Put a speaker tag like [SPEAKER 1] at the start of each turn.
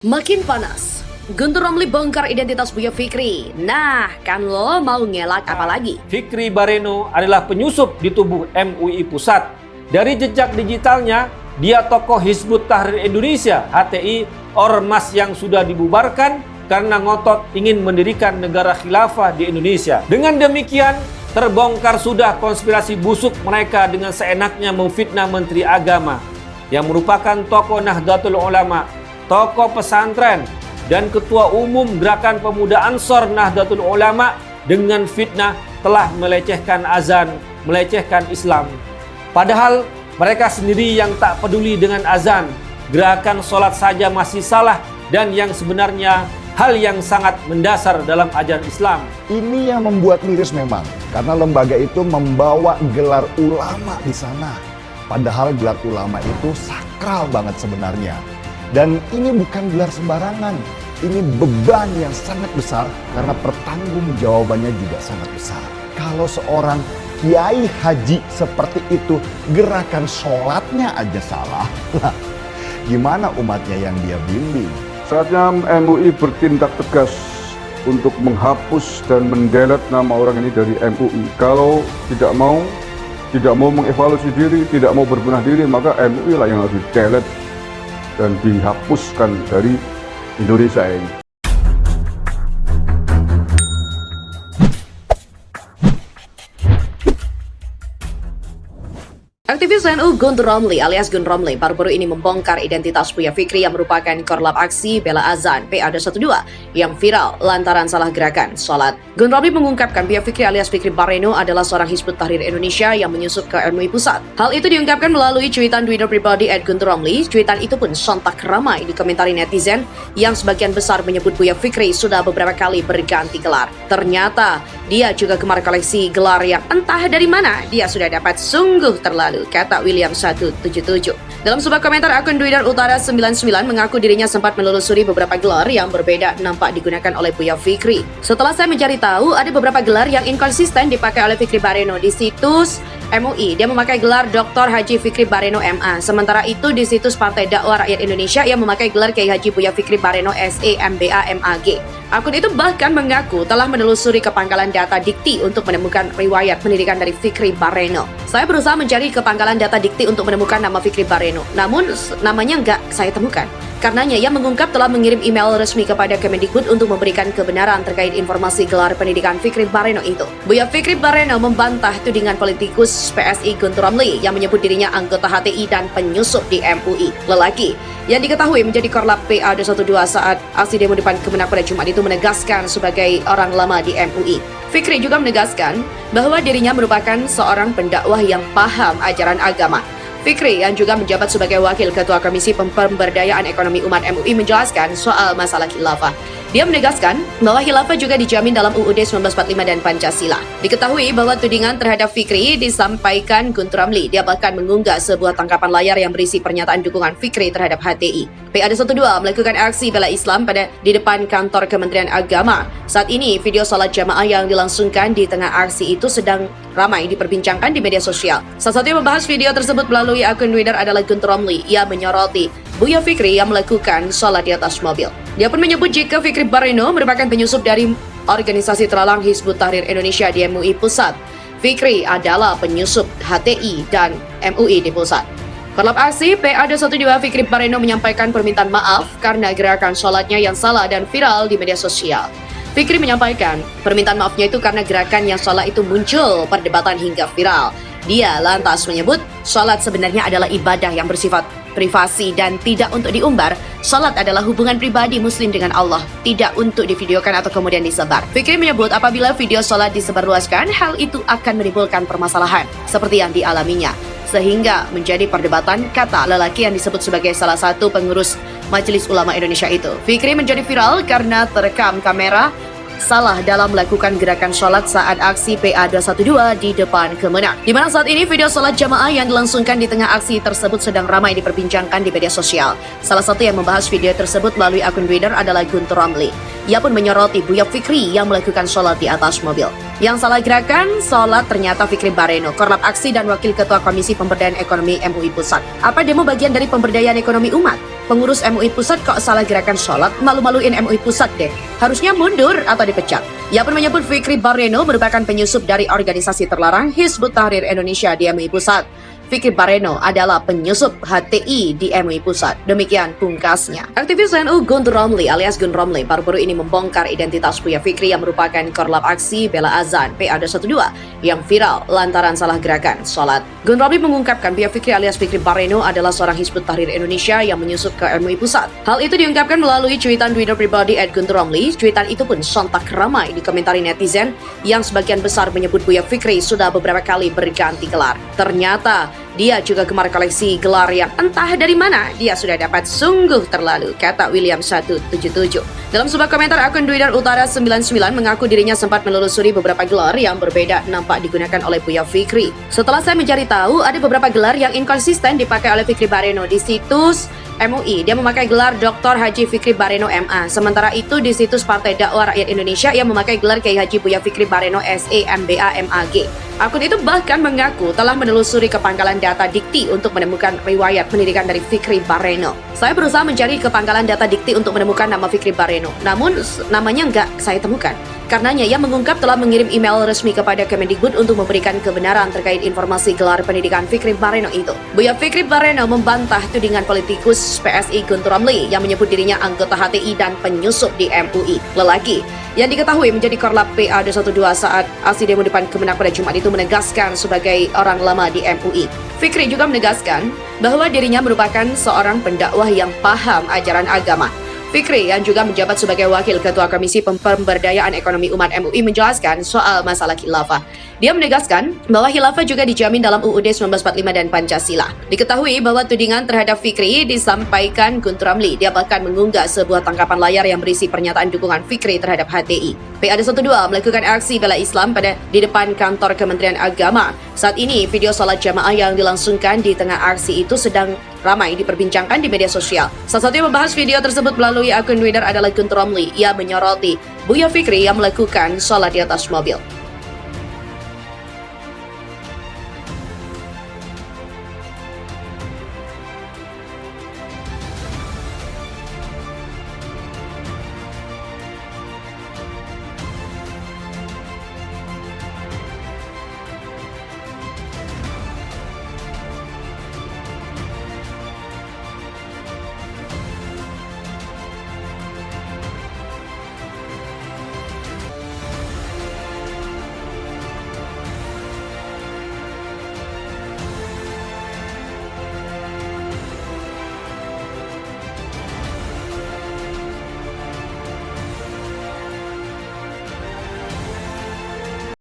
[SPEAKER 1] Makin panas, Guntur Romli bongkar identitas Buya Fikri. Nah, kan lo mau ngelak apa lagi?
[SPEAKER 2] Fikri Bareno adalah penyusup di tubuh MUI Pusat. Dari jejak digitalnya, dia tokoh Hizbut Tahrir Indonesia (HTI), ormas yang sudah dibubarkan karena ngotot ingin mendirikan negara khilafah di Indonesia. Dengan demikian, terbongkar sudah konspirasi busuk mereka dengan seenaknya memfitnah Menteri Agama yang merupakan tokoh Nahdlatul Ulama, tokoh pesantren, dan Ketua Umum Gerakan Pemuda Ansor Nahdlatul Ulama dengan fitnah telah melecehkan azan, melecehkan Islam. Padahal mereka sendiri yang tak peduli dengan azan, gerakan sholat saja masih salah dan yang sebenarnya hal yang sangat mendasar dalam ajaran Islam.
[SPEAKER 3] Ini yang membuat miris memang, karena lembaga itu membawa gelar ulama di sana. Padahal gelar ulama itu sakral banget sebenarnya. Dan ini bukan gelar sembarangan, ini beban yang sangat besar karena pertanggungjawabannya juga sangat besar. Kalau seorang kiai haji seperti itu, gerakan sholatnya aja salah, gimana umatnya yang dia bimbing?
[SPEAKER 4] Saatnya MUI bertindak tegas untuk menghapus dan mendelete nama orang ini dari MUI. Kalau tidak mau mengevaluasi diri, tidak mau berbenah diri, maka MUI lah yang harus didelete dan dihapuskan dari Indonesia ini.
[SPEAKER 1] Aktivis NU Guntur Romli alias Gun Romli baru-baru ini membongkar identitas Buya Fikri yang merupakan korlap aksi bela azan PA212 yang viral lantaran salah gerakan sholat. Gun Romli mengungkapkan Buya Fikri alias Fikri Bareno adalah seorang Hizbut Tahrir Indonesia yang menyusup ke MUI Pusat. Hal itu diungkapkan melalui cuitan Twitter pribadi @Guntur Romli. Cuitan itu pun sontak ramai dikomentari netizen yang sebagian besar menyebut Buya Fikri sudah beberapa kali berganti gelar. Ternyata dia juga gemar koleksi gelar yang entah dari mana dia sudah dapat, sungguh terlalu, kata William 177. Dalam sebuah komentar, akun Twitter Utara 99 mengaku dirinya sempat menelusuri beberapa gelar yang berbeda nampak digunakan oleh Buya Fikri. Setelah saya mencari tahu, ada beberapa gelar yang inkonsisten dipakai oleh Fikri Bareno di situs MUI. Dia memakai gelar Dr. Haji Fikri Bareno MA. Sementara itu di situs Partai Dakwah Rakyat Indonesia ia memakai gelar Kiai Haji Buya Fikri Bareno SE MBA MAG. Akun itu bahkan mengaku telah menelusuri ke pangkalan data Dikti untuk menemukan riwayat pendidikan dari Fikri Bareno. Saya berusaha mencari ke pangkalan data Dikti untuk menemukan nama Fikri Bareno, namun namanya nggak saya temukan. Karenanya ia mengungkap telah mengirim email resmi kepada Kemendikbud untuk memberikan kebenaran terkait informasi gelar pendidikan Fikri Bareno itu. Buya Fikri Bareno membantah tudingan politikus PSI Guntur Romli yang menyebut dirinya anggota HTI dan penyusup di MUI. Lelaki yang diketahui menjadi korlap PA212 saat aksi demo depan Kemenak pada Jumat itu menegaskan sebagai orang lama di MUI. Fikri juga menegaskan bahwa dirinya merupakan seorang pendakwah yang paham ajaran agama. Fikri yang juga menjabat sebagai Wakil Ketua Komisi Pemberdayaan Ekonomi Umat MUI menjelaskan soal masalah khilafah. Dia menegaskan bahwa khilafah juga dijamin dalam UUD 1945 dan Pancasila. Diketahui bahwa tudingan terhadap Fikri disampaikan Guntur Romli. Dia bahkan mengunggah sebuah tangkapan layar yang berisi pernyataan dukungan Fikri terhadap HTI. PA212 melakukan aksi bela Islam di depan kantor Kementerian Agama. Saat ini, video salat jamaah yang dilangsungkan di tengah aksi itu sedang ramai diperbincangkan di media sosial. Salah satu yang membahas video tersebut melalui akun Twitter adalah Guntur Romli. Ia menyoroti Buya Fikri yang melakukan sholat di atas mobil. Dia pun menyebut jika Fikri Bareno merupakan penyusup dari organisasi terlarang Hizbut Tahrir Indonesia di MUI Pusat. Fikri adalah penyusup HTI dan MUI di pusat. Korlap aksi PA212 Fikri Bareno menyampaikan permintaan maaf karena gerakan sholatnya yang salah dan viral di media sosial. Fikri menyampaikan permintaan maafnya itu karena gerakan yang sholat itu muncul perdebatan hingga viral. Dia lantas menyebut sholat sebenarnya adalah ibadah yang bersifat privasi dan tidak untuk diumbar. Salat adalah hubungan pribadi Muslim dengan Allah, tidak untuk divideokan atau kemudian disebar. Fikri menyebut apabila video salat disebarluaskan, hal itu akan menimbulkan permasalahan seperti yang dialaminya, sehingga menjadi perdebatan, kata lelaki yang disebut sebagai salah satu pengurus Majelis Ulama Indonesia itu. Fikri menjadi viral karena terekam kamera salah dalam melakukan gerakan sholat saat aksi PA212 di depan Kemenak. Di mana saat ini video sholat jamaah yang dilangsungkan di tengah aksi tersebut sedang ramai diperbincangkan di media sosial. Salah satu yang membahas video tersebut melalui akun Twitter adalah Guntur Romli. Ia pun menyoroti Buya Fikri yang melakukan sholat di atas mobil. Yang salah gerakan sholat ternyata Fikri Bareno, korlap aksi dan Wakil Ketua Komisi Pemberdayaan Ekonomi MUI Pusat. Apa demo bagian dari pemberdayaan ekonomi umat? pengurus MUI Pusat kok salah gerakan sholat, malu-maluin MUI Pusat deh. Harusnya mundur atau dipecat. Ia pun menyebut Fikri Bareno merupakan penyusup dari organisasi terlarang Hizbut Tahrir Indonesia di MUI Pusat. Fikri Bareno adalah penyusup HTI di MUI Pusat. Demikian pungkasnya. Aktivis NU Guntur Romli alias Gun Romli baru-baru ini membongkar identitas Buya Fikri yang merupakan korlap aksi bela azan PA212 yang viral lantaran salah gerakan sholat. Gun Romli mengungkapkan Buya Fikri alias Fikri Bareno adalah seorang Hizbut Tahrir Indonesia yang menyusup ke MUI Pusat. Hal itu diungkapkan melalui cuitan Twitter pribadi @Guntur Romli. Cuitan itu pun sontak ramai dikomentari netizen yang sebagian besar menyebut Buya Fikri sudah beberapa kali berganti gelar. Ternyata dia juga gemar koleksi gelar yang entah dari mana dia sudah dapat, sungguh terlalu, kata William 177. Dalam sebuah komentar, akun Twitter Utara 99 mengaku dirinya sempat menelusuri beberapa gelar yang berbeda nampak digunakan oleh Buya Fikri. Setelah saya mencari tahu, ada beberapa gelar yang inkonsisten dipakai oleh Fikri Bareno di situs MUI. Dia memakai gelar Dr. Haji Fikri Bareno MA. Sementara itu di situs Partai Dakwah Rakyat Indonesia ia memakai gelar Kiai Haji Buya Fikri Bareno SE MBA MAG. Akun itu bahkan mengaku telah menelusuri ke pangkalan data Dikti untuk menemukan riwayat pendidikan dari Fikri Bareno. Saya berusaha mencari ke pangkalan data Dikti untuk menemukan nama Fikri Bareno, namun namanya nggak saya temukan. Karenanya ia mengungkap telah mengirim email resmi kepada Kemendikbud untuk memberikan kebenaran terkait informasi gelar pendidikan Fikri Bareno itu. Buya Fikri Bareno membantah tudingan politikus PSI Guntur Romli yang menyebut dirinya anggota HTI dan penyusup di MUI. Lelaki yang diketahui menjadi korlap PA212 saat aksi demo depan Kemenak pada Jumat itu menegaskan sebagai orang lama di MUI. Fikri juga menegaskan bahwa dirinya merupakan seorang pendakwah yang paham ajaran agama. Fikri yang juga menjabat sebagai Wakil Ketua Komisi Pemberdayaan Ekonomi Umat MUI menjelaskan soal masalah khilafah. Dia menegaskan bahwa khilafah juga dijamin dalam UUD 1945 dan Pancasila. Diketahui bahwa tudingan terhadap Fikri disampaikan Guntur Romli. Dia bahkan mengunggah sebuah tangkapan layar yang berisi pernyataan dukungan Fikri terhadap HTI. PA212 melakukan aksi bela Islam di depan kantor Kementerian Agama. Saat ini video salat jamaah yang dilangsungkan di tengah aksi itu sedang ramai diperbincangkan di media sosial. Salah satu yang membahas video tersebut melalui akun Twitter adalah Guntur Romli. Ia menyoroti Buya Fikri yang melakukan sholat di atas mobil.